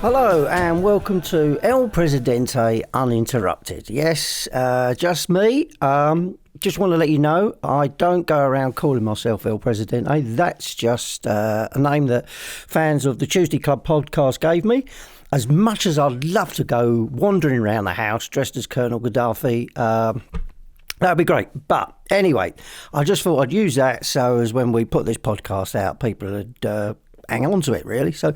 Hello and welcome to El Presidente Uninterrupted. Yes, just me. Just want to let you know I don't go around calling myself El Presidente. That's just a name that fans of the Tuesday Club podcast gave me. As much as I'd love to go wandering around the house dressed as Colonel Gaddafi, that'd be great. But anyway, I just thought I'd use that so as when we put this podcast out, people would hang on to it, really. So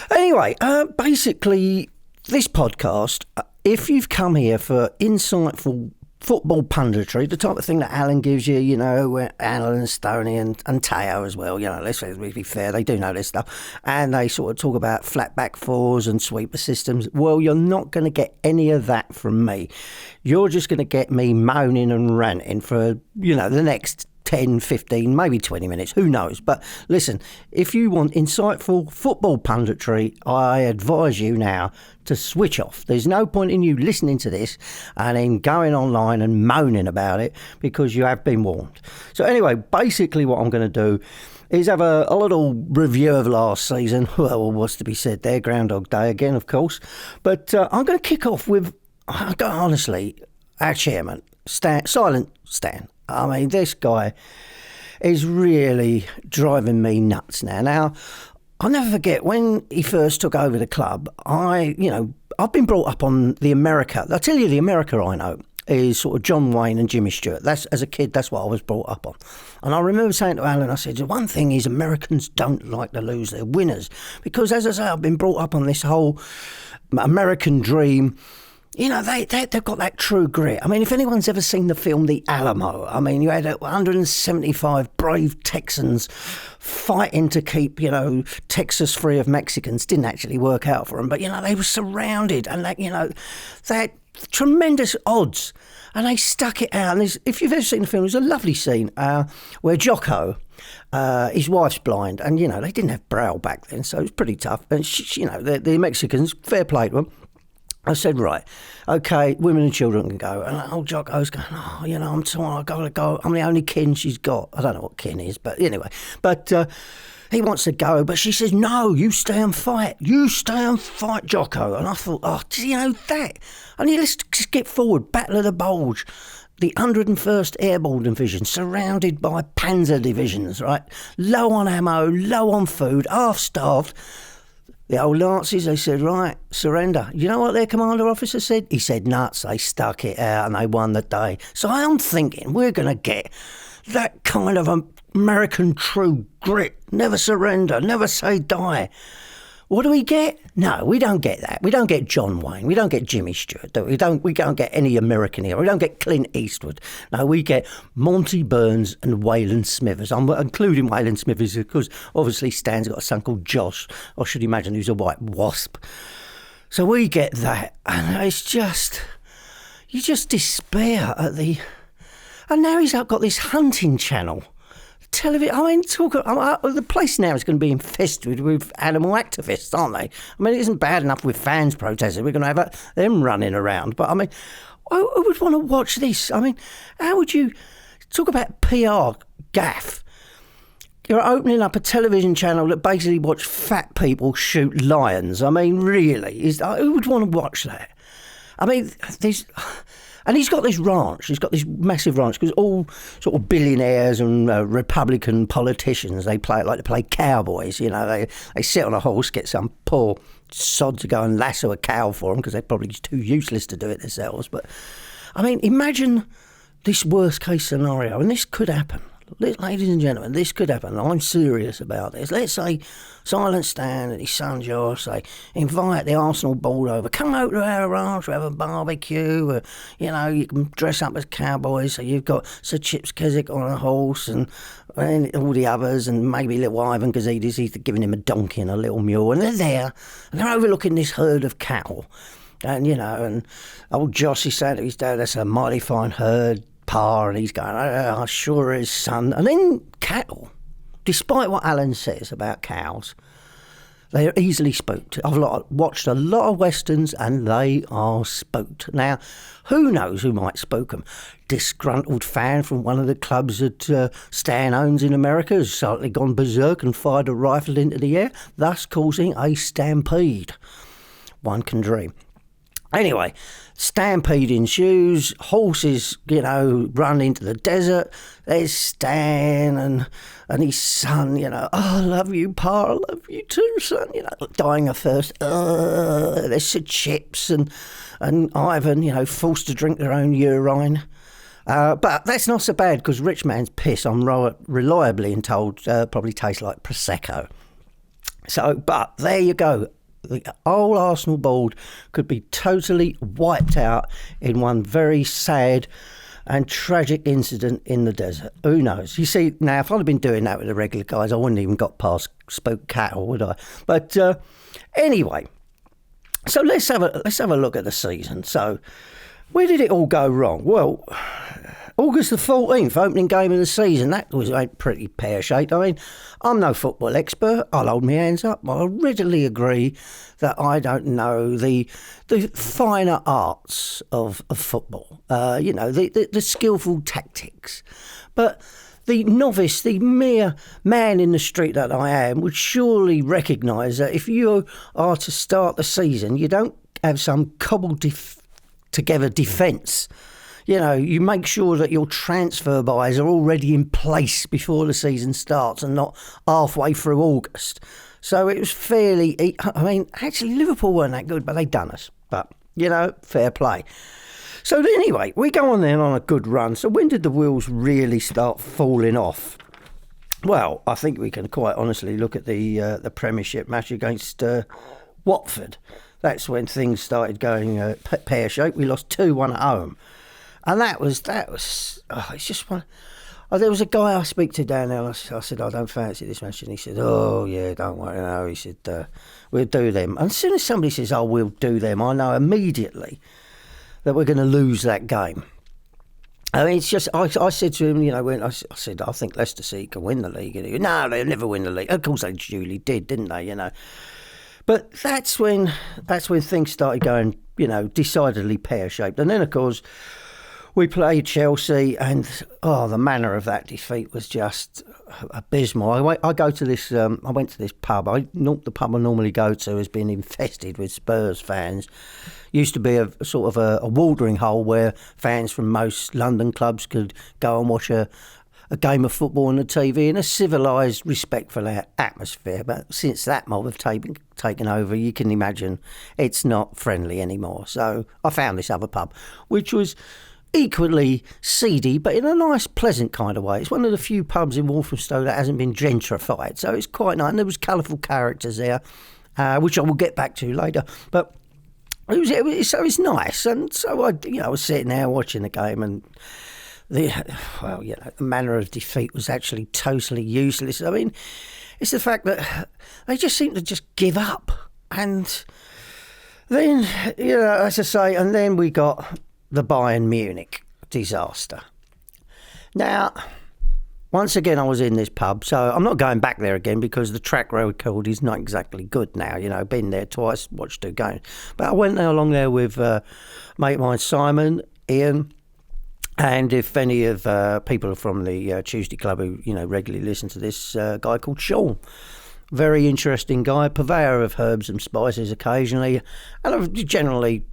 anyway, basically, this podcast, if you've come here for insightful football punditry, the type of thing that Alan gives you, Alan and Stoney and Teo as well, let's be fair, they do know this stuff, and they sort of talk about flat back fours and sweeper systems. Well, you're not going to get any of that from me. You're just going to get me moaning and ranting for, the next 10, 15, maybe 20 minutes, who knows. But listen, if you want insightful football punditry, I advise you now to switch off. There's no point in you listening to this and then going online and moaning about it, because you have been warned. So anyway, basically what I'm going to do is have a little review of last season. Well, what's to be said there? Groundhog Day again, of course. But I'm going to kick off with, honestly, our chairman, Silent Stan. I mean, this guy is really driving me nuts now. Now, I'll never forget when he first took over the club. I've been brought up on the America. I'll tell you, the America I know is sort of John Wayne and Jimmy Stewart. As a kid, that's what I was brought up on. And I remember saying to Alan, I said, the one thing is Americans don't like to lose their winners. Because, as I say, I've been brought up on this whole American dream. They've got that true grit. I mean, if anyone's ever seen the film The Alamo, I mean, you had 175 brave Texans fighting to keep, Texas free of Mexicans. Didn't actually work out for them, but, they were surrounded and, they had tremendous odds and they stuck it out. And if you've ever seen the film, there's a lovely scene where Jocko, his wife's blind, and, they didn't have Braille back then, so it was pretty tough. And, the Mexicans, fair play to them. I said, right, okay, women and children can go. And old Jocko's going, I'm torn, I've got to go. I'm the only kin she's got. I don't know what kin is, but anyway. But he wants to go, but she says, no, you stay and fight. You stay and fight, Jocko. And I thought, that? And let's just get forward, Battle of the Bulge. The 101st Airborne Division, surrounded by panzer divisions, right? Low on ammo, low on food, half-starved. The old Nazis, they said, right, surrender. You know what their commander officer said? He said, nuts, they stuck it out and they won the day. So I'm thinking we're going to get that kind of American true grit. Never surrender, never say die. What do we get? No, we don't get that. We don't get John Wayne. We don't get Jimmy Stewart. We don't get any American hero. We don't get Clint Eastwood. No, we get Monty Burns and Waylon Smithers. I'm including Waylon Smithers because obviously Stan's got a son called Josh. I should imagine who's a white wasp. So we get that. And it's just, you just despair at the... And now he's got this hunting channel. Television. I mean, the place now is going to be infested with animal activists, aren't they? I mean, it isn't bad enough with fans protesting. We're going to have them running around. But I mean, who would want to watch this? I mean, how would you talk about PR gaff? You're opening up a television channel that basically watch fat people shoot lions. I mean, really, who would want to watch that? I mean, and he's got this ranch. He's got this massive ranch because all sort of billionaires and Republican politicians, they like to play cowboys. They sit on a horse, get some poor sod to go and lasso a cow for them because they're probably too useless to do it themselves. But, I mean, imagine this worst case scenario, and this could happen. Ladies and gentlemen, this could happen. I'm serious about this. Let's say Silent Stan and his son Josh, they invite the Arsenal board over. Come out to our ranch, we'll have a barbecue. You can dress up as cowboys. So you've got Sir Chips Keswick on a horse and all the others, and maybe little Ivan Gazidis, he's giving him a donkey and a little mule. And they're there, and they're overlooking this herd of cattle. And old Josh is saying to his dad, that's a mighty fine herd. Pa, and he's going, oh, sure is, son. And then cattle, despite what Alan says about cows, They're easily spooked. Watched a lot of westerns and they are spooked. Now, who knows who might spook them? Disgruntled fan from one of the clubs that Stan owns in America has suddenly gone berserk and fired a rifle into the air, thus causing a stampede. One can dream. Anyway, stampede ensues, horses, run into the desert. There's Stan and his son, oh, I love you, Pa, I love you too, son, dying of thirst. There's Sir Chips and Ivan, forced to drink their own urine. But that's not so bad because rich man's piss, I'm reliably told, probably tastes like Prosecco. So, but there you go. The whole Arsenal board could be totally wiped out in one very sad and tragic incident in the desert. Who knows? You see, now, if I'd have been doing that with the regular guys, I wouldn't even got past spoke cattle, would I? But anyway, so let's have a look at the season. So, where did it all go wrong? Well, August the 14th, opening game of the season. That was pretty pear-shaped. I mean, I'm no football expert. I'll hold my hands up. I readily agree that I don't know the finer arts of football, the skillful tactics. But the novice, the mere man in the street that I am, would surely recognise that if you are to start the season, you don't have some cobbled together defence. You make sure that your transfer buys are already in place before the season starts and not halfway through August. So it was actually Liverpool weren't that good, but they done us. But, fair play. So anyway, we go on then on a good run. So when did the wheels really start falling off? Well, I think we can quite honestly look at the Premiership match against Watford. That's when things started going pear-shaped. We lost 2-1 at home. And that was it's just one. Oh, there was a guy I speak to down there. I said, I don't fancy this match. And he said, oh, yeah, don't worry. No. He said, we'll do them. And as soon as somebody says, oh, we'll do them, I know immediately that we're going to lose that game. I mean, it's just, I said to him, when I said, I think Leicester City can win the league. And he goes, no, they'll never win the league. Of course they duly did, didn't they, But that's when things started going, decidedly pear-shaped. And then, of course, we played Chelsea, and the manner of that defeat was just abysmal. I went to this pub. The pub I normally go to has been infested with Spurs fans. Used to be a sort of a watering hole where fans from most London clubs could go and watch a game of football on the TV in a civilised, respectful atmosphere. But since that mob have taken over, you can imagine it's not friendly anymore. So I found this other pub, which was equally seedy, but in a nice, pleasant kind of way. It's one of the few pubs in Walthamstow that hasn't been gentrified, so it's quite nice. And there was colourful characters there, which I will get back to later. But it's nice, and so I was sitting there watching the game, and the manner of defeat was actually totally useless. I mean, it's the fact that they just seem to just give up, and then as I say, and then we got the Bayern Munich disaster. Now, once again, I was in this pub, so I'm not going back there again because the track record is not exactly good now. Been there twice, watched 2 games. But I went along there with mate of mine, Simon, Ian, and if any of people from the Tuesday Club who, regularly listen to this, guy called Sean. Very interesting guy, purveyor of herbs and spices occasionally, and generally,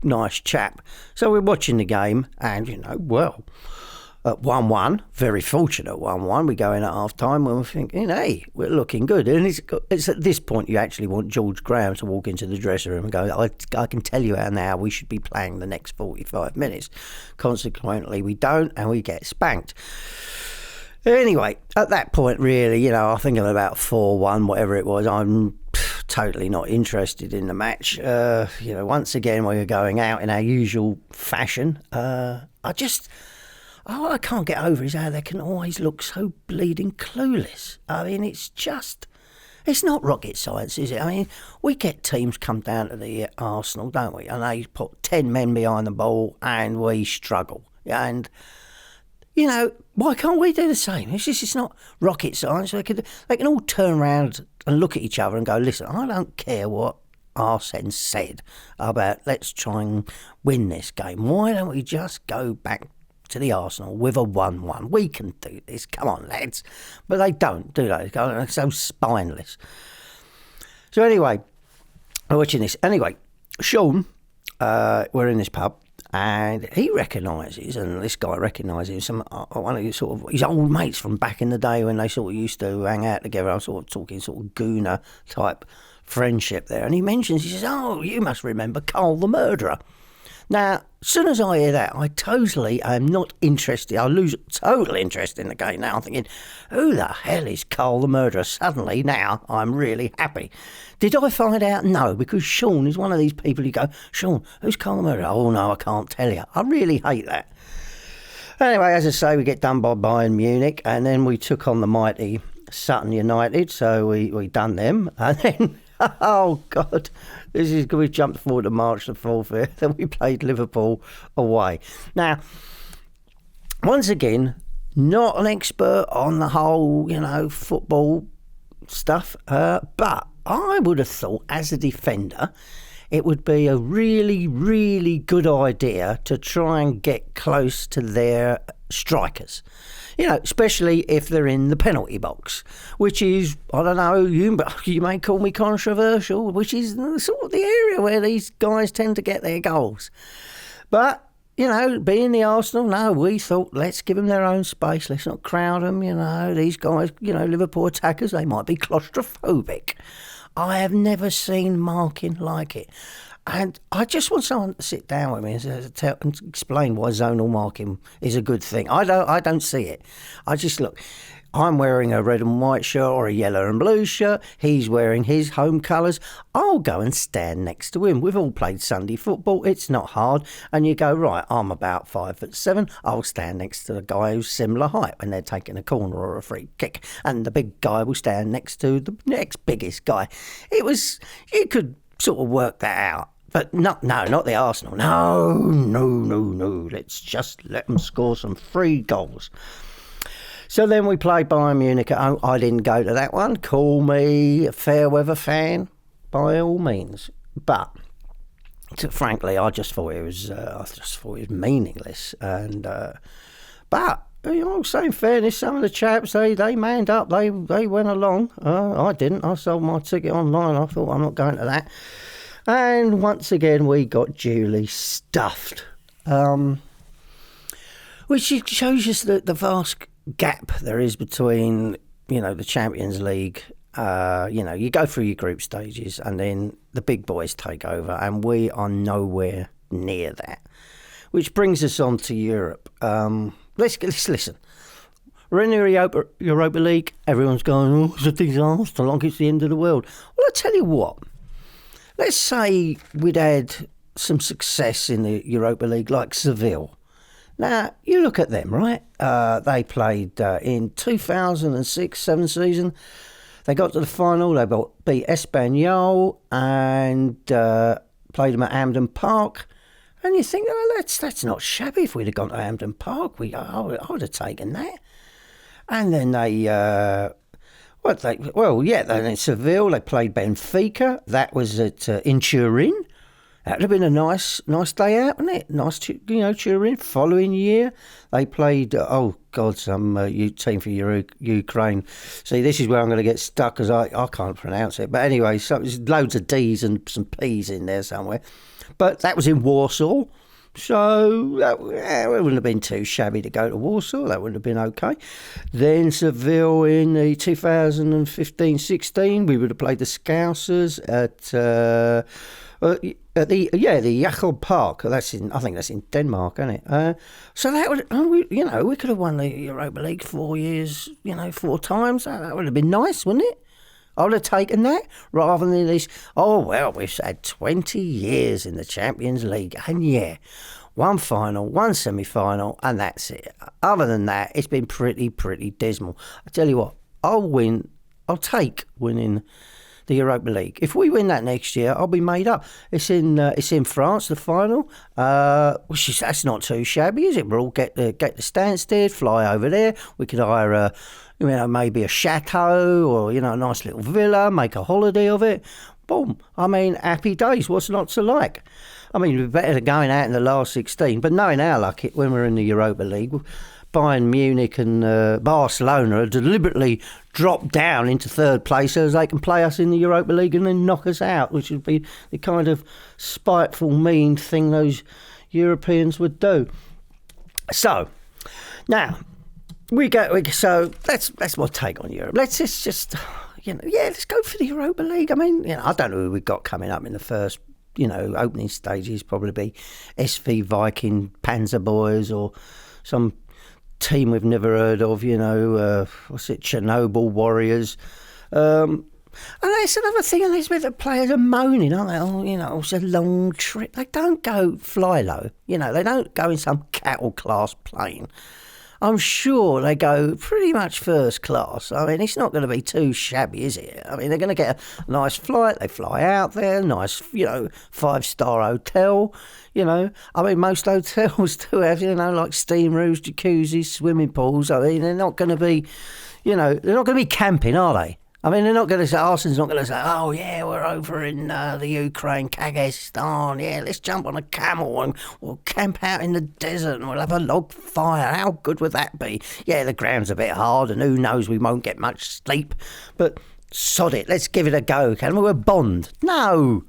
nice chap. So we're watching the game, and at 1-1, very fortunate 1-1. We go in at half time when we're thinking, hey, we're looking good. And it's at this point you actually want George Graham to walk into the dressing room and go, I can tell you how now we should be playing the next 45 minutes. Consequently, we don't, and we get spanked. Anyway, at that point, really, I think of about 4-1, whatever it was. I'm totally not interested in the match. Once again, we were going out in our usual fashion. I can't get over is how they can always look so bleeding clueless. I mean, it's not rocket science, is it? I mean, we get teams come down to the Arsenal, don't we? And they put 10 men behind the ball and we struggle. And, why can't we do the same? It's not rocket science. They can all turn around and look at each other and go, listen, I don't care what Arsene said about let's try and win this game. Why don't we just go back to the Arsenal with a 1-1? We can do this. Come on, lads. But they don't, do they? They're so spineless. So anyway, I'm watching this. Anyway, Sean, we're in this pub. And he recognises, and this guy recognises one of his old mates from back in the day when they sort of used to hang out together. I was sort of talking sort of gooner type friendship there. And he says, oh, you must remember Carl the Murderer. Now, as soon as I hear that, I totally am not interested. I lose total interest in the game now. I'm thinking, who the hell is Carl the Murderer? Suddenly, now, I'm really happy. Did I find out? No, because Sean is one of these people who go, Sean, who's Carl the Murderer? Oh, no, I can't tell you. I really hate that. Anyway, as I say, we get done by Bayern Munich, and then we took on the mighty Sutton United, so we done them, and then... Oh, God, we jumped forward to March the 4th here. Then we played Liverpool away. Now, once again, not an expert on the whole, football stuff, but I would have thought as a defender, it would be a really, really good idea to try and get close to their strikers. Especially if they're in the penalty box, which is, I don't know, you may call me controversial, which is sort of the area where these guys tend to get their goals. But, being the Arsenal, no, we thought, let's give them their own space. Let's not crowd them, These guys, Liverpool attackers, they might be claustrophobic. I have never seen marking like it. And I just want someone to sit down with me and explain why zonal marking is a good thing. I don't see it. I just look. I'm wearing a red and white shirt or a yellow and blue shirt. He's wearing his home colours. I'll go and stand next to him. We've all played Sunday football. It's not hard. And you go, right, I'm about 5'7". I'll stand next to the guy who's similar height when they're taking a corner or a free kick. And the big guy will stand next to the next biggest guy. You could sort of work that out. But not the Arsenal. No. Let's just let them score some free goals. So then we played Bayern Munich at home. I didn't go to that one. Call me a fair weather fan, by all means. But frankly, I just thought it was meaningless. And but saying fairness, some of the chaps they manned up. They went along. I didn't. I sold my ticket online. I thought I'm not going to that. And once again, we got duly stuffed, which shows us the vast gap there is between, the Champions League. You go through your group stages and then the big boys take over, and we are nowhere near that. Which brings us on to Europe. Let's listen. We're in the Europa League. Everyone's going, oh, it's a disaster, like it's the end of the world. Well, I tell you what. Let's say we'd had some success in the Europa League like Seville. Now, you look at them, right? They played in 2006-07 season. They got to the final. They beat Espanyol and played them at Hampden Park. And you think, oh, that's not shabby. If we'd have gone to Hampden Park, I would have taken that. And then they... then in Seville, they played Benfica. That was in Turin. That would have been a nice day out, wouldn't it? Nice, Turin. Following year, they played, some team for Ukraine. See, this is where I'm going to get stuck because I can't pronounce it. But anyway, so there's loads of D's and some P's in there somewhere. But that was in Warsaw. So it wouldn't have been too shabby to go to Warsaw. That would have been okay. Then Seville in the 2015-16, we would have played the Scousers at the Jakob Park. I think that's in Denmark, isn't it? So that would, we could have won the Europa League 4 years, 4 times. That would have been nice, wouldn't it? I would have taken that rather than this, we've had 20 years in the Champions League. And one final, one semi-final, and that's it. Other than that, it's been pretty dismal. I tell you what, I'll take winning the Europa League. If we win that next year, I'll be made up. It's in France, the final. That's not too shabby, is it? We'll all get the Stansted, fly over there. We could hire maybe a chateau or a nice little villa, make a holiday of it. Boom. I mean, happy days. What's not to like? I mean, we're better than going out in the last 16. But knowing our luck, when we're in the Europa League, Bayern Munich and Barcelona are deliberately dropped down into third place so as they can play us in the Europa League and then knock us out, which would be the kind of spiteful, mean thing those Europeans would do. So, now, so that's my take on Europe. Let's just let's go for the Europa League. I mean, I don't know who we've got coming up in the first, opening stages. Probably be SV Viking Panzer Boys or some team we've never heard of, Chernobyl Warriors. And that's another thing, and that's where the players are moaning, aren't they? Oh, it's a long trip. They don't go fly low. They don't go in some cattle class plane. I'm sure they go pretty much first class. I mean, it's not going to be too shabby, is it? I mean, they're going to get a nice flight. They fly out there, nice, 5-star hotel. I mean, most hotels do have, like steam rooms, jacuzzis, swimming pools. I mean, they're not going to be, they're not going to be camping, are they? I mean, they're not going to say, Arsenal's not going to say, oh, yeah, we're over in the Ukraine, Kazakhstan, yeah, let's jump on a camel and we'll camp out in the desert and we'll have a log fire. How good would that be? Yeah, the ground's a bit hard and who knows, we won't get much sleep, but sod it, let's give it a go, can we? We're Bond. No.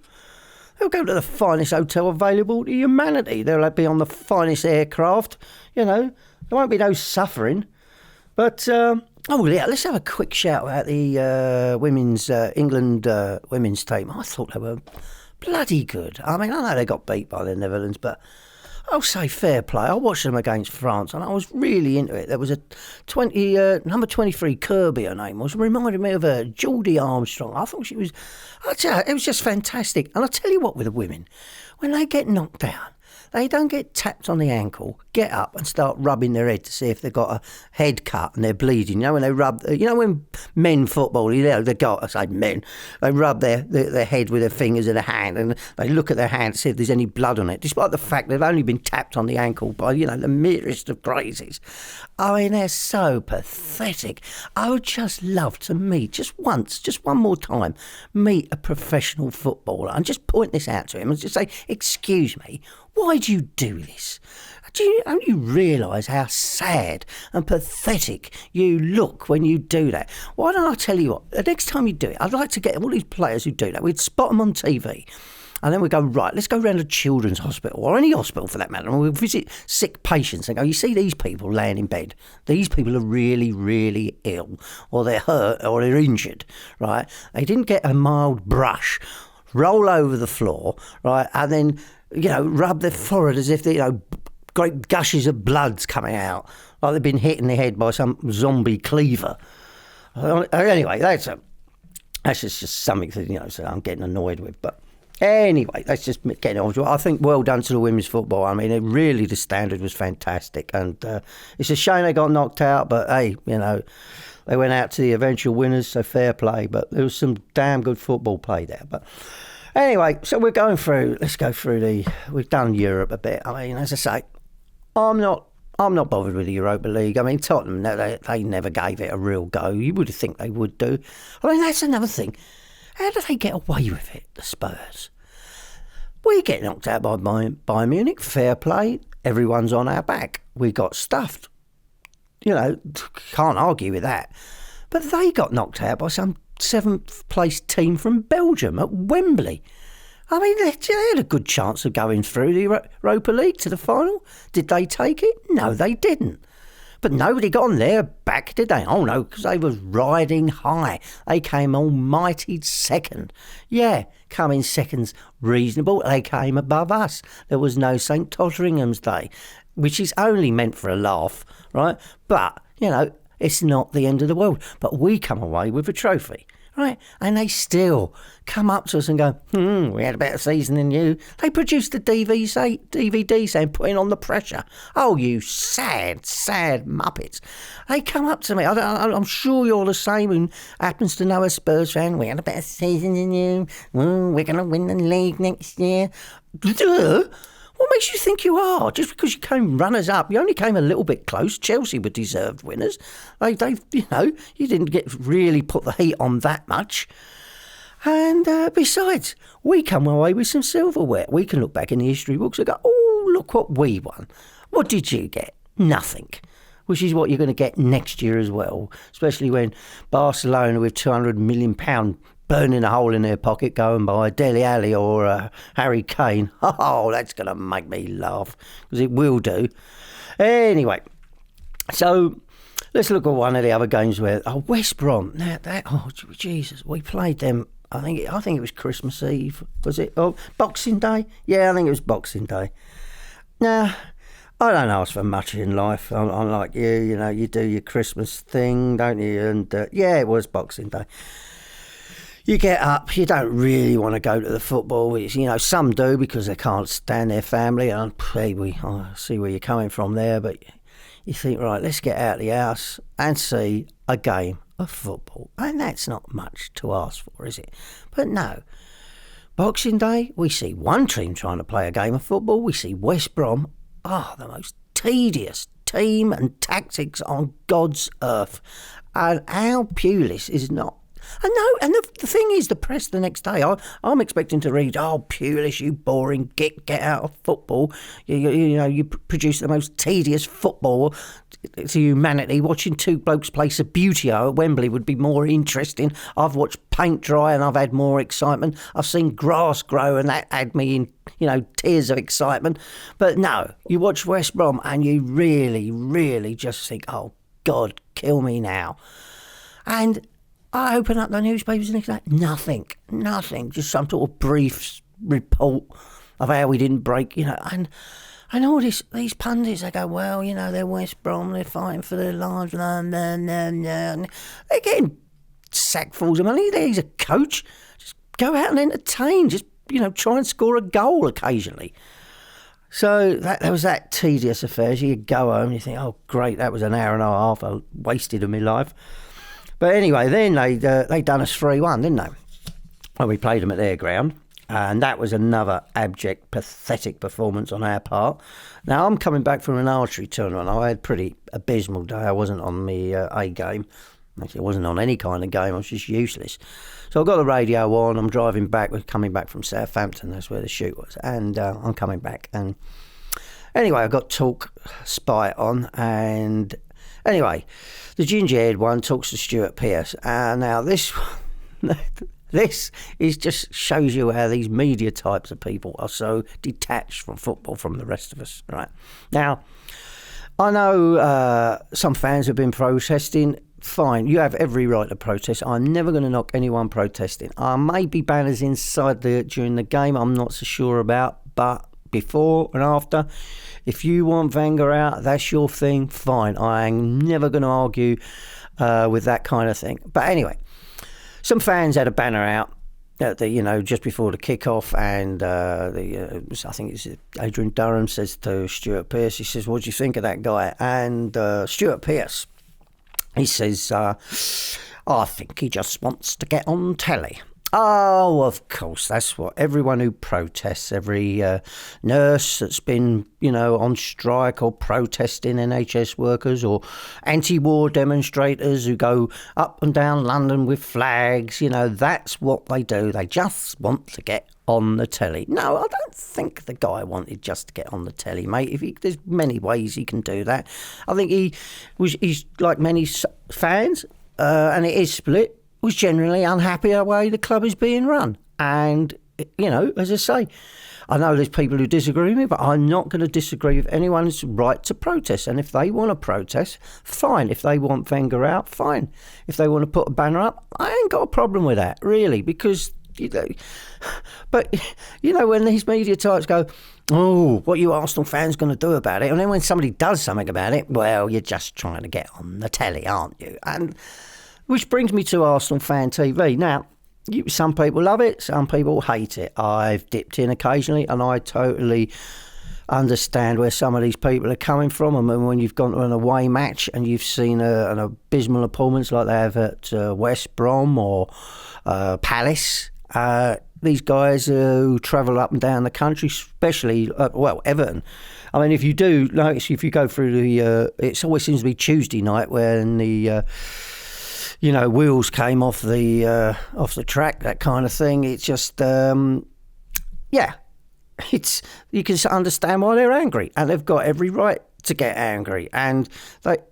They'll go to the finest hotel available to humanity. They'll be on the finest aircraft, there won't be no suffering. But, let's have a quick shout out the women's England women's team. I thought they were bloody good. I mean, I know they got beat by the Netherlands, but I'll say fair play. I watched them against France, and I was really into it. There was a number 23, Kirby, her name was, reminded me of Geordie Armstrong. I thought it was just fantastic. And I'll tell you what with the women, when they get knocked down, they don't get tapped on the ankle, get up and start rubbing their head to see if they've got a head cut and they're bleeding. When they rub, when men football, I say men, they rub their head with their fingers and their hand and they look at their hand to see if there's any blood on it, despite the fact they've only been tapped on the ankle by, the merest of grazes. I mean, they're so pathetic. I would just love to meet, just once, just one more time, meet a professional footballer and just point this out to him and just say, excuse me, why do you do this? Don't you realise how sad and pathetic you look when you do that? Why don't I tell you what, the next time you do it, I'd like to get all these players who do that, we'd spot them on TV. And then we go, right, let's go round a children's hospital, or any hospital for that matter, and we'll visit sick patients and go, you see these people laying in bed? These people are really, really ill, or they're hurt, or they're injured, right? They didn't get a mild brush, roll over the floor, right, and then, rub their forehead as if they, great gushes of blood's coming out, like they've been hit in the head by some zombie cleaver. Anyway, that's just something that, so I'm getting annoyed with, but... Anyway, let's just get on. I think well done to the women's football. I mean, the standard was fantastic. And it's a shame they got knocked out, but hey, they went out to the eventual winners, so fair play. But there was some damn good football play there. But anyway, so let's go through we've done Europe a bit. I mean, as I say, I'm not bothered with the Europa League. I mean, Tottenham, they never gave it a real go. You would think they would do. I mean, that's another thing. How do they get away with it, the Spurs? We get knocked out by Bayern Munich, fair play, everyone's on our back. We got stuffed. Can't argue with that. But they got knocked out by some 7th place team from Belgium at Wembley. I mean, they had a good chance of going through the Europa League to the final. Did they take it? No, they didn't. But nobody got on their back, did they? Oh, no, because they was riding high. They came almighty second. Yeah, coming second's reasonable. They came above us. There was no St. Totteringham's Day, which is only meant for a laugh, right? But, it's not the end of the world. But we come away with a trophy. right? And they still come up to us and go, we had a better season than you. They produced a DVD saying, putting on the pressure. Oh, you sad muppets. They come up to me. I'm sure you're the same who happens to know a Spurs fan. We had a better season than you. We're going to win the league next year. What makes you think you are? Just because you came runners up, you only came a little bit close. Chelsea were deserved winners. You didn't get really put the heat on that much. And besides, we come away with some silverware. We can look back in the history books and go, oh, look what we won. What did you get? Nothing. Which is what you're going to get next year as well, especially when Barcelona with £200 million burning a hole in their pocket, going by Dele Alli or Harry Kane. Oh, that's going to make me laugh, because it will do. Anyway, so let's look at one of the other games where West Brom. Now Jesus, we played them. I think it was Christmas Eve. Was it? Oh, Boxing Day. Yeah, I think it was Boxing Day. Now, I don't ask for much in life. I'm like you. You do your Christmas thing, don't you? And yeah, it was Boxing Day. You get up, you don't really want to go to the football. Some do because they can't stand their family. And I see where you're coming from there, but you think, right, let's get out of the house and see a game of football. And that's not much to ask for, is it? But no. Boxing Day, we see one team trying to play a game of football. We see West Brom, the most tedious team and tactics on God's earth. And Al Pulis is not. And the thing is, the press the next day, I'm expecting to read, oh, Pulis, you boring git, get out of football. You produce the most tedious football to humanity. Watching two blokes play Subbuteo at Wembley would be more interesting. I've watched paint dry and I've had more excitement. I've seen grass grow and that had me in, tears of excitement. But no, you watch West Brom and you really, really just think, oh, God, kill me now. And I open up the newspapers and it's like nothing, just some sort of brief report of how we didn't break, and all these pundits, they go, well, they're West Brom, they're fighting for their lives, no. They're getting sackfuls of money. He's a coach. Just go out and entertain, just, try and score a goal occasionally. So there was that tedious affair. You go home and you think, oh, great, that was an hour and a half I wasted of my life. But anyway, then they done us 3-1, didn't they? Well, we played them at their ground, and that was another abject, pathetic performance on our part. Now, I'm coming back from an archery tournament. I had a pretty abysmal day. I wasn't on the A game. Actually, I wasn't on any kind of game. I was just useless. So I've got the radio on. I'm driving back. We're coming back from Southampton. That's where the shoot was. And I'm coming back. And anyway, I've got Talk Spy on, and anyway, the ginger-haired one talks to Stuart Pearce. Now this is just shows you how these media types of people are so detached from football from the rest of us. Right now, I know some fans have been protesting. Fine, you have every right to protest. I'm never going to knock anyone protesting. Maybe banners inside during the game, I'm not so sure about, but before and after, if you want Wenger out, that's your thing, fine. I'm never going to argue with that kind of thing. But anyway, some fans had a banner out just before the kick-off, and I think it's Adrian Durham says to Stuart Pearce, he says, what do you think of that guy? And Stuart Pearce, he says, I think he just wants to get on telly. Oh, of course, that's what everyone who protests, every nurse that's been, on strike or protesting, NHS workers or anti-war demonstrators who go up and down London with flags, that's what they do. They just want to get on the telly. No, I don't think the guy wanted just to get on the telly, mate. There's many ways he can do that. I think he's like many fans, and it is split, was generally unhappy the way the club is being run. And, as I say, I know there's people who disagree with me, but I'm not going to disagree with anyone's right to protest. And if they want to protest, fine. If they want Wenger out, fine. If they want to put a banner up, I ain't got a problem with that, really, because, but, when these media types go, oh, what are you Arsenal fans going to do about it? And then when somebody does something about it, well, you're just trying to get on the telly, aren't you? And Which brings me to Arsenal Fan TV. Now, some people love it, some people hate it. I've dipped in occasionally, and I totally understand where some of these people are coming from. I mean, when you've gone to an away match and you've seen an abysmal performance like they have at West Brom or Palace, these guys who travel up and down the country, especially, Everton. I mean, if you do notice, if you go through it always seems to be Tuesday night when the wheels came off the track, that kind of thing. It's just, you can understand why they're angry, and they've got every right to get angry. And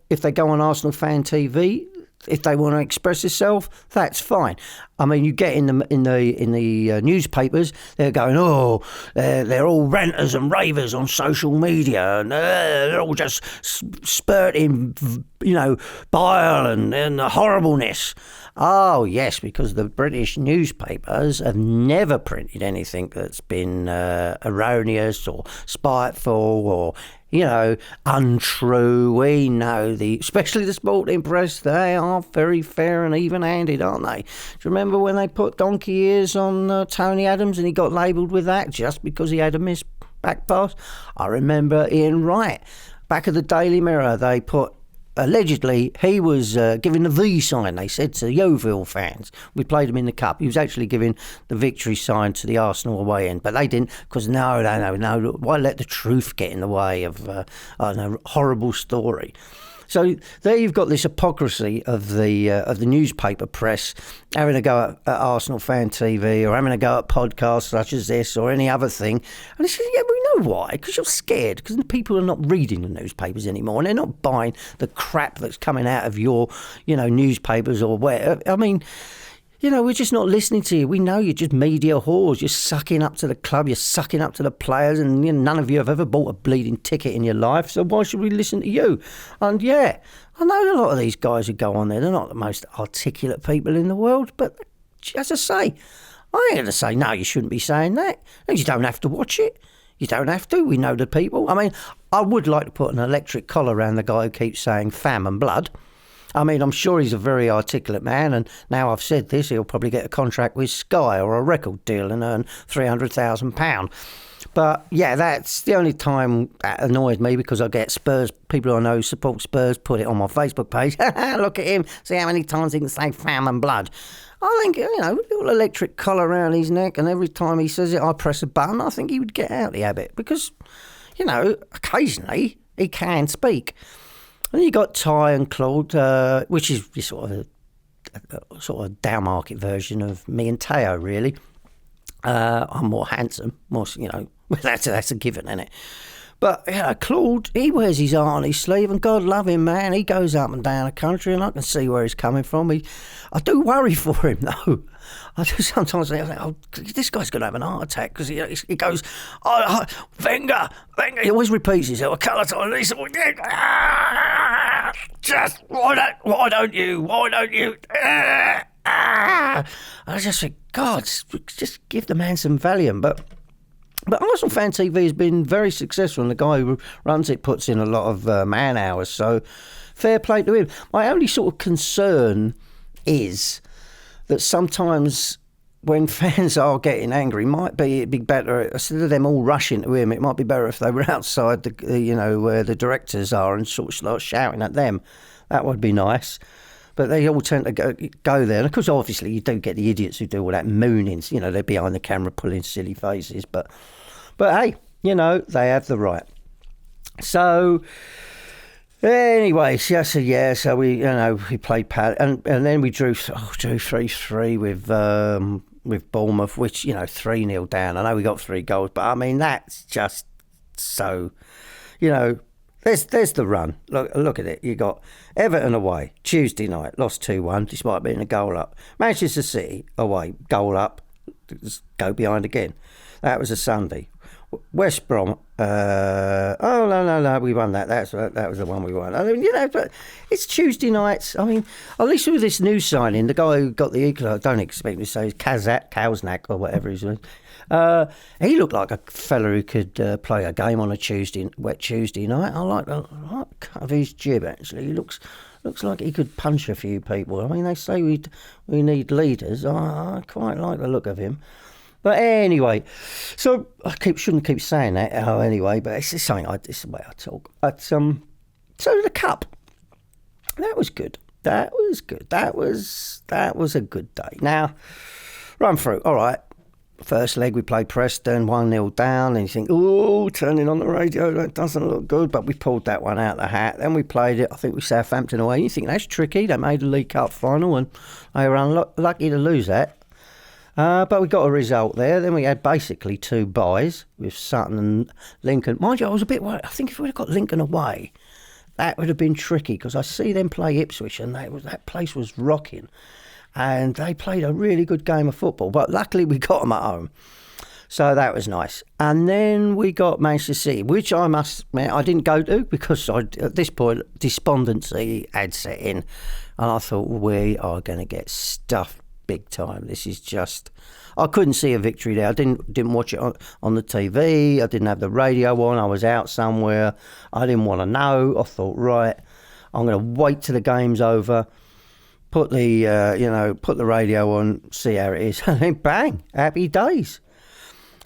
if they go on Arsenal Fan TV, if they want to express themselves, that's fine. I mean, you get in the newspapers, they're going, they're all ranters and ravers on social media, and they're all just spurting, bile and horribleness. Oh, yes, because the British newspapers have never printed anything that's been erroneous or spiteful or, untrue. We know especially the sporting press, they are very fair and even-handed, aren't they? Do you remember when they put donkey ears on Tony Adams and he got labelled with that just because he had a missed back pass? I remember Ian Wright. Back at the Daily Mirror, they put, allegedly, he was giving the V sign, they said, to Yeovil fans. We played him in the Cup. He was actually giving the victory sign to the Arsenal away end, but they didn't, because no, why let the truth get in the way of a horrible story? So there you've got this hypocrisy of the newspaper press having a go at Arsenal Fan TV or having a go at podcasts such as this or any other thing. And it's, we know why, because you're scared, because people are not reading the newspapers anymore and they're not buying the crap that's coming out of your, newspapers or where. I mean, we're just not listening to you. We know you're just media whores. You're sucking up to the club. You're sucking up to the players. And none of you have ever bought a bleeding ticket in your life. So why should we listen to you? And I know a lot of these guys who go on there, they're not the most articulate people in the world. But as I say, I ain't going to say, no, you shouldn't be saying that. You don't have to watch it. You don't have to. We know the people. I mean, I would like to put an electric collar around the guy who keeps saying fam and blood. I mean, I'm sure he's a very articulate man, and now I've said this, he'll probably get a contract with Sky or a record deal and earn £300,000. But, that's the only time that annoys me, because I get Spurs, people who I know support Spurs, put it on my Facebook page. Look at him, see how many times he can say fam and blood. I think, a little electric collar around his neck, and every time he says it, I press a button, I think he would get out the habit, because, occasionally he can speak. And you got Ty and Claude, which is sort of a down market version of me and Teo, really. I'm more handsome, that's a given, isn't it? But Claude, he wears his heart on his sleeve, and God love him, man. He goes up and down the country, and I can see where he's coming from. I do worry for him, though. I do sometimes think, this guy's going to have an heart attack, because he goes, Wenger. He always repeats himself a couple of times. Just why don't you? I just think, God, just give the man some Valium, But Arsenal Fan TV has been very successful, and the guy who runs it puts in a lot of man hours, so fair play to him. My only sort of concern is that sometimes when fans are getting angry, it'd be better, instead of them all rushing to him, it might be better if they were outside where the directors are and sort of start shouting at them. That would be nice. But they all tend to go there. And of course, obviously, you do get the idiots who do all that mooning. They're behind the camera pulling silly faces. But hey, they have the right. So, anyway, so we played Palace. And then we drew 3-3 with Bournemouth, which, 3-0 down. I know we got 3 goals, but I mean, that's just so, There's the run. Look at it. You got Everton away, Tuesday night, lost 2-1, despite being a goal up. Manchester City away, goal up, go behind again. That was a Sunday. West Brom, no, we won that. That was the one we won. I mean, but it's Tuesday nights. I mean, at least with this new signing, the guy who got the equaliser, I don't expect me to say Kazak, Kausnak or whatever his name. He looked like a fella who could play a game on a wet Tuesday night. I like the cut of his jib, actually. He looks like he could punch a few people. I mean, they say we need leaders. I quite like the look of him. But anyway, so I shouldn't keep saying that. Anyway, but it's just something. It's the way I talk. But so the cup, that was good. That was good. That was a good day. Now, run through. All right. First leg, we played Preston, 1-0 down, and you think, oh, turning on the radio, that doesn't look good, but we pulled that one out of the hat. Then we played it, I think, with Southampton away. You think, that's tricky. They made the League Cup final, and they were unlucky to lose that. But we got a result there. Then we had basically 2 byes with Sutton and Lincoln. Mind you, I was a bit worried. I think if we'd have got Lincoln away, that would have been tricky, because I see them play Ipswich, and that place was rocking. And they played a really good game of football. But luckily we got them at home. So that was nice. And then we got Manchester City, which I must admit I didn't go to, because at this point despondency had set in. And I thought, we are going to get stuffed big time. This is just... I couldn't see a victory there. I didn't watch it on the TV. I didn't have the radio on. I was out somewhere. I didn't want to know. I thought, right, I'm going to wait till the game's over. Put the radio on, see how it is, and then bang, happy days.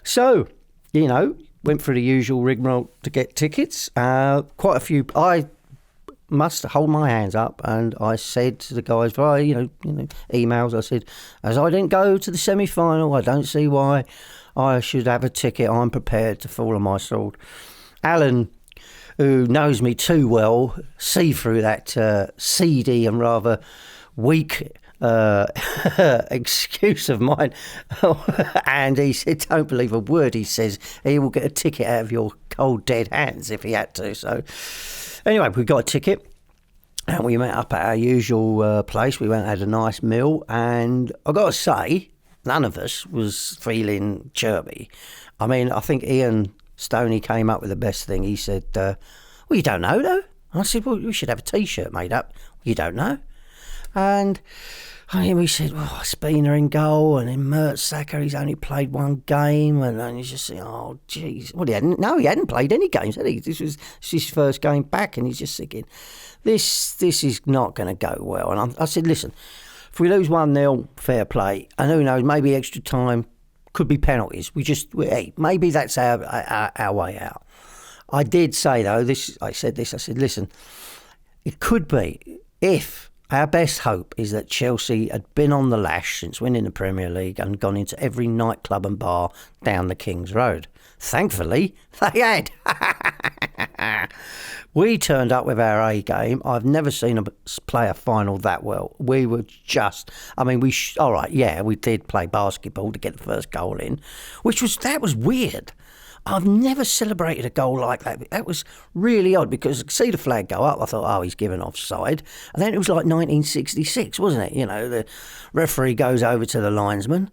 So, went through the usual rigmarole to get tickets. Quite a few. I must hold my hands up, and I said to the guys via, emails. I said, as I didn't go to the semi-final, I don't see why I should have a ticket. I'm prepared to fall on my sword. Alan, who knows me too well, see through that seedy and rather weak excuse of mine. And he said, don't believe a word he says. He will get a ticket out of your cold dead hands if he had to. So anyway, we got a ticket and we met up at our usual place. We went and had a nice meal, and I got to say, none of us was feeling chirpy. I mean, I think Ian Stoney came up with the best thing. He said, well, you don't know though. I said, well, we should have a T-shirt made up. You don't know. And we said, well, Spina in goal, and then Mertzacker, he's only played 1 game, and then you just think, oh, jeez. Well, he hadn't played any games, had he? This was his first game back, and he's just thinking, this is not going to go well. And I said, listen, if we lose 1-0, fair play, and who knows, maybe extra time, could be penalties. Maybe that's our way out. I did say, though, I said, listen, it could be if... Our best hope is that Chelsea had been on the lash since winning the Premier League and gone into every nightclub and bar down the King's Road. Thankfully, they had. We turned up with our A game. I've never seen us play a final that well. We were just... all right, yeah, we did play basketball to get the first goal in, that was weird. I've never celebrated a goal like that. That was really odd, because I could see the flag go up. I thought, oh, he's given offside. And then it was like 1966, wasn't it? The referee goes over to the linesman,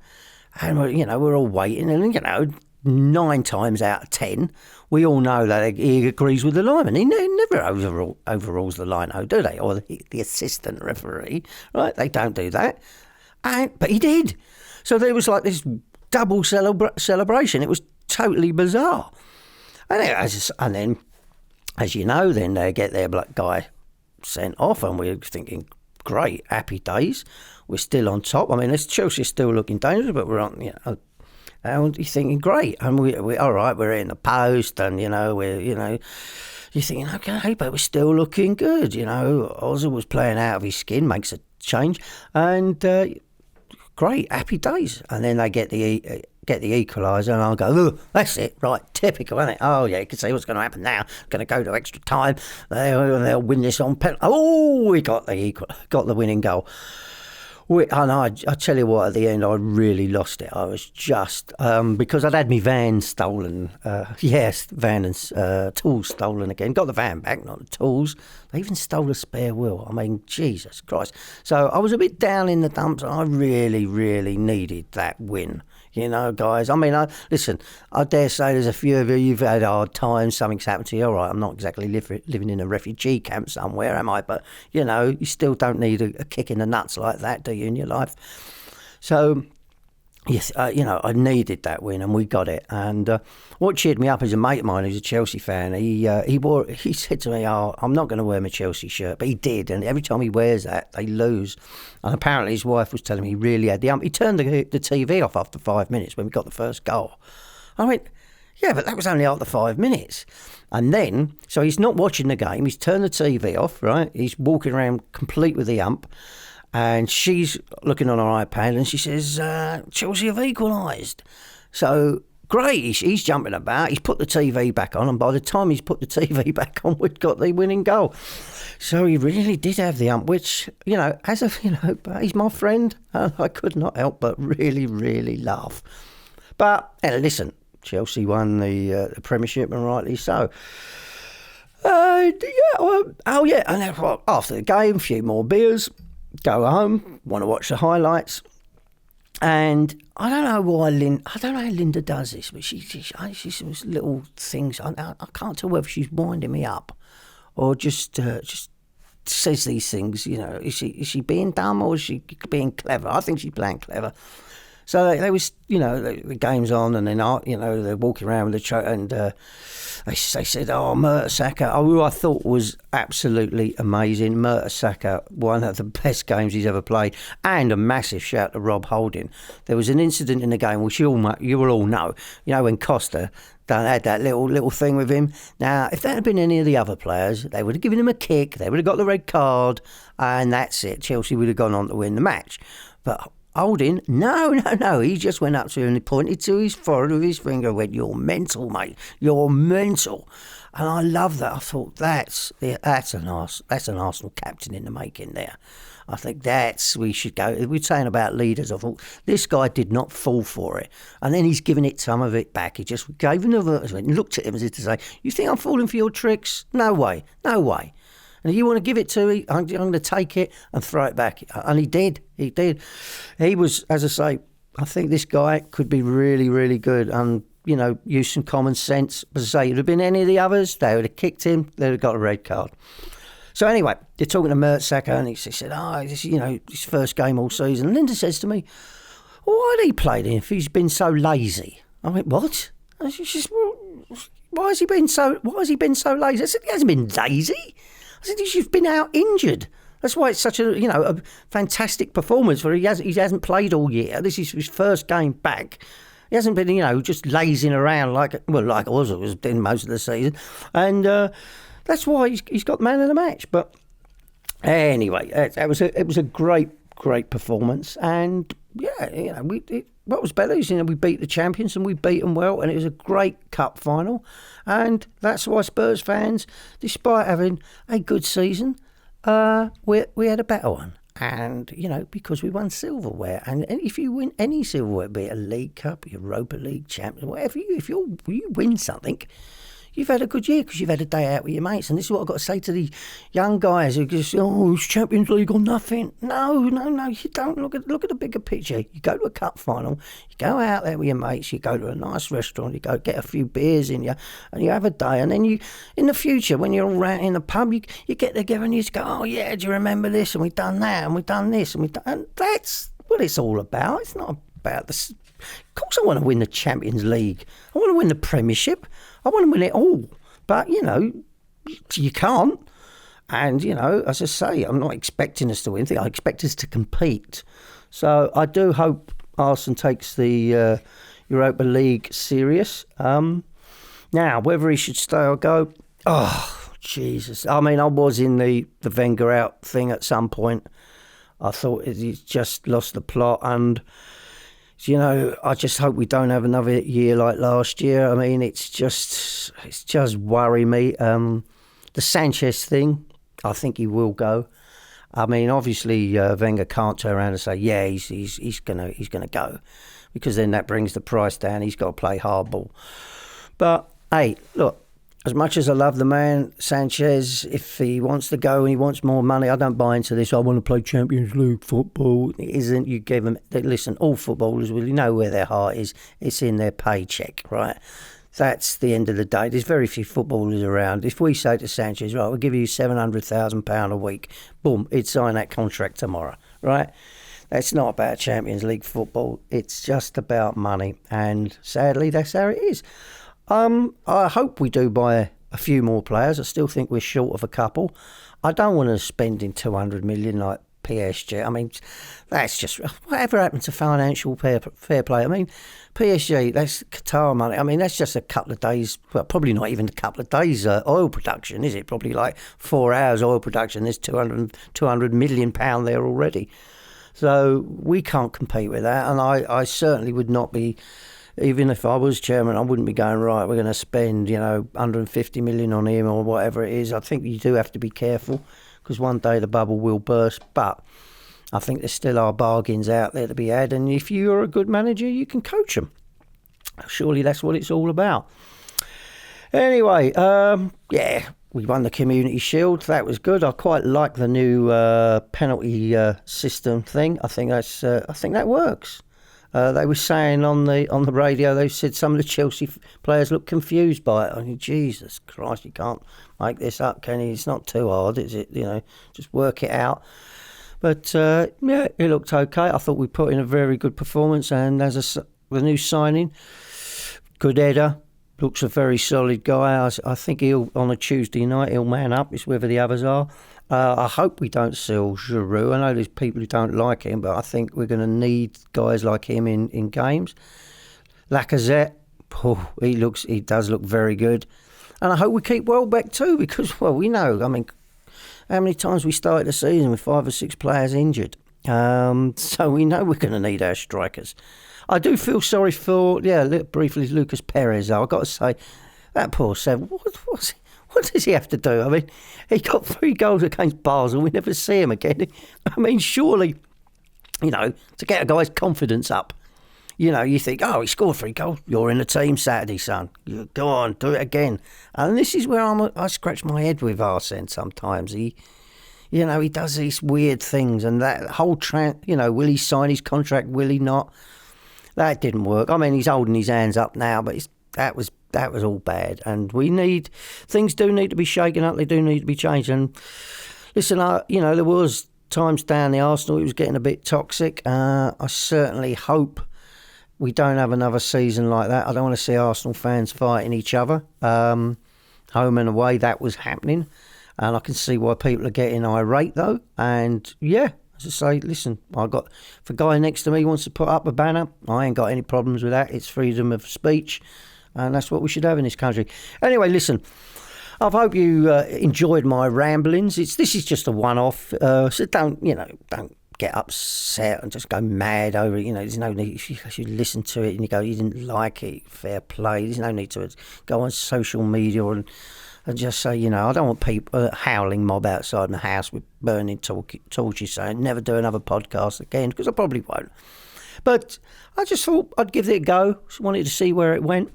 and we're all waiting. And 9 times out of 10, we all know that he agrees with the lineman. He never overrules the line, do they? Or the assistant referee, right? They don't do that. But he did. So there was like this double celebration. It was totally bizarre. And then, as you know, then they get their black guy sent off, and we're thinking, great, happy days. We're still on top. Chelsea's still looking dangerous, but we're on, and you're thinking, great. And we all right, we're in the post, and, you're thinking, okay, but we're still looking good. Ozil was playing out of his skin, makes a change, and great, happy days. And then they get the equaliser, and I'll go, oh, that's it, right, typical, isn't it? Oh, yeah, you can see what's going to happen now. Going to go to extra time. They'll win this on penalty. Oh, we got the winning goal. I tell you what, at the end, I really lost it. I was just, because I'd had my van stolen. Van and tools stolen again. Got the van back, not the tools. They even stole a spare wheel. Jesus Christ. So I was a bit down in the dumps. I really, really needed that win. Guys. Listen, I dare say there's a few of you've had hard times, something's happened to you. All right, I'm not exactly living in a refugee camp somewhere, am I? But, you still don't need a kick in the nuts like that, do you, in your life? So yes, I needed that win, and we got it. And what cheered me up is a mate of mine who's a Chelsea fan. He said to me, "Oh, I'm not going to wear my Chelsea shirt," but he did. And every time he wears that, they lose. And apparently, his wife was telling me he really had the ump. He turned the TV off after 5 minutes when we got the first goal. I went, "Yeah, but that was only after 5 minutes." And then, so he's not watching the game. He's turned the TV off. Right? He's walking around complete with the ump. And she's looking on her iPad and she says, Chelsea have equalised. So, great, he's jumping about. He's put the TV back on, and by the time he's put the TV back on, we'd got the winning goal. So he really did have the ump, which, he's my friend. I could not help but really, really laugh. But, listen, Chelsea won the Premiership, and rightly so. And after the game, a few more beers. Go home, want to watch the highlights, and I don't know how Linda does this, but she some little things. I can't tell whether she's winding me up or just says these things. Is she being dumb or is she being clever? I think she's playing clever. So they was, the game's on, and then, they're walking around with the and they said, Mertesacker, who I thought was absolutely amazing. Mertesacker, one of the best games he's ever played, and a massive shout to Rob Holding. There was an incident in the game which you will all know. When Costa had that little thing with him. Now, if that had been any of the other players, they would have given him a kick, they would have got the red card, and that's it. Chelsea would have gone on to win the match. But Holding, no. He just went up to him and he pointed to his forehead with his finger and went, "You're mental, mate. You're mental." And I love that. I thought that's an Arsenal captain in the making there. I think we should go. We're saying about leaders. I thought this guy did not fall for it, and then he's given it some of it back. He just gave him and looked at him as if to say, "You think I'm falling for your tricks? No way. And if you want to give it to me, I'm going to take it and throw it back." And he did. He was, as I say, I think this guy could be really, really good and, use some common sense. As I say, it would have been any of the others, they would have kicked him, they would have got a red card. So anyway, they're talking to Mertesacker, and he said, this is his first game all season. Linda says to me, "Why had he played if he's been so lazy?" I went, "What?" And she says, why has he been so lazy? I said, "He hasn't been lazy." I said, "He's been out injured. That's why it's such a fantastic performance for he hasn't played all year. This is his first game back. He hasn't been, just lazing around like it was doing most of the season. And that's why he's got man of the match." But anyway, it was a great performance. And what was better is, we beat the champions and we beat them well, and it was a great cup final. And that's why Spurs fans, despite having a good season, we had a better one. And, because we won silverware. And if you win any silverware, be it a League Cup, Europa League, Champions, whatever, if you win something, you've had a good year because you've had a day out with your mates. And this is what I've got to say to the young guys who just, it's Champions League or nothing. No, you don't. Look at the bigger picture. You go to a cup final, you go out there with your mates, you go to a nice restaurant, you go get a few beers in you, and you have a day. And then in the future, when you're all around in the pub, you get together and you just go, "Oh yeah, do you remember this? And we've done that, and we've done this, and that's what it's all about. It's not about this. Of course, I want to win the Champions League. I want to win the Premiership. I want to win it all. But, you can't. And, as I say, I'm not expecting us to win. I expect us to compete. So I do hope Arsenal takes the Europa League serious. Now, whether he should stay or go, Jesus. I mean, I was in the Wenger out thing at some point. I thought he's just lost the plot, and I just hope we don't have another year like last year. I mean, it's just worry me. The Sanchez thing, I think he will go. I mean, obviously Wenger can't turn around and say, "Yeah, he's gonna go," because then that brings the price down. He's got to play hardball. But hey, look. As much as I love the man, Sanchez, if he wants to go and he wants more money, I don't buy into this. I want to play Champions League football. It isn't. You give them... Listen, all footballers will know where their heart is. It's in their paycheck, right? That's the end of the day. There's very few footballers around. If we say to Sanchez, "Right, we'll give you £700,000 a week," boom, he'd sign that contract tomorrow, right? It's not about Champions League football. It's just about money. And sadly, that's how it is. I hope we do buy a few more players. I still think we're short of a couple. I don't want to spend in 200 million like PSG. I mean, that's just whatever happened to financial fair play. I mean, PSG, that's Qatar money. I mean, that's just a couple of days. Well, probably not even a couple of days oil production, is it? Probably like 4 hours oil production. There's 200 million pound there already. So we can't compete with that. And I certainly would not be. Even if I was chairman, I wouldn't be going, right, we're going to spend, 150 million on him or whatever it is. I think you do have to be careful because one day the bubble will burst. But I think there still are bargains out there to be had. And if you're a good manager, you can coach them. Surely that's what it's all about. Anyway, we won the Community Shield. That was good. I quite like the new penalty system thing. I think that works. They were saying on the radio, they said some of the Chelsea players look confused by it. I mean, Jesus Christ, you can't make this up, can you? It's not too hard, is it? Just work it out. But, it looked okay. I thought we put in a very good performance. And as the new signing, good header, looks a very solid guy. I think on a Tuesday night, he'll man up. It's whether the others are. I hope we don't sell Giroud. I know there's people who don't like him, but I think we're going to need guys like him in games. Lacazette, he does look very good. And I hope we keep Welbeck too, because, we know, I mean, how many times we started the season with 5 or 6 players injured. So we know we're going to need our strikers. I do feel sorry for, briefly, Lucas Perez, though. I've got to say, that poor Sev, what does he have to do? I mean, he got 3 goals against Basel. We never see him again. I mean, surely, to get a guy's confidence up, you think, he scored 3 goals. You're in the team Saturday, son. You go on, do it again. And this is where I scratch my head with Arsene sometimes. He does these weird things, and that whole will he sign his contract? Will he not? That didn't work. I mean, he's holding his hands up now, but that was all bad. And things do need to be shaken up. They do need to be changed. And listen, there was times down the Arsenal it was getting a bit toxic. I certainly hope we don't have another season like that. I don't want to see Arsenal fans fighting each other. Home and away, that was happening. And I can see why people are getting irate, though. And, as I say, listen, if a guy next to me wants to put up a banner, I ain't got any problems with that. It's freedom of speech. And that's what we should have in this country. Anyway, listen, I hope you enjoyed my ramblings. This is just a one-off. So don't get upset and just go mad over it. There's no need. If you listen to it and you go, you didn't like it, fair play. There's no need to go on social media and just say, I don't want people, howling mob outside my house with burning torches saying, never do another podcast again, because I probably won't. But I just thought I'd give it a go. Just wanted to see where it went.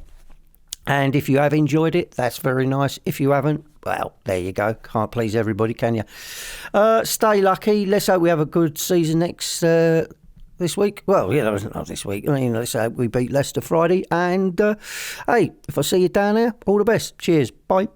And if you have enjoyed it, that's very nice. If you haven't, well, there you go. Can't please everybody, can you? Stay lucky. Let's hope we have a good season this week. Well, not this week. I mean, let's hope we beat Leicester Friday. And, hey, if I see you down there, all the best. Cheers. Bye.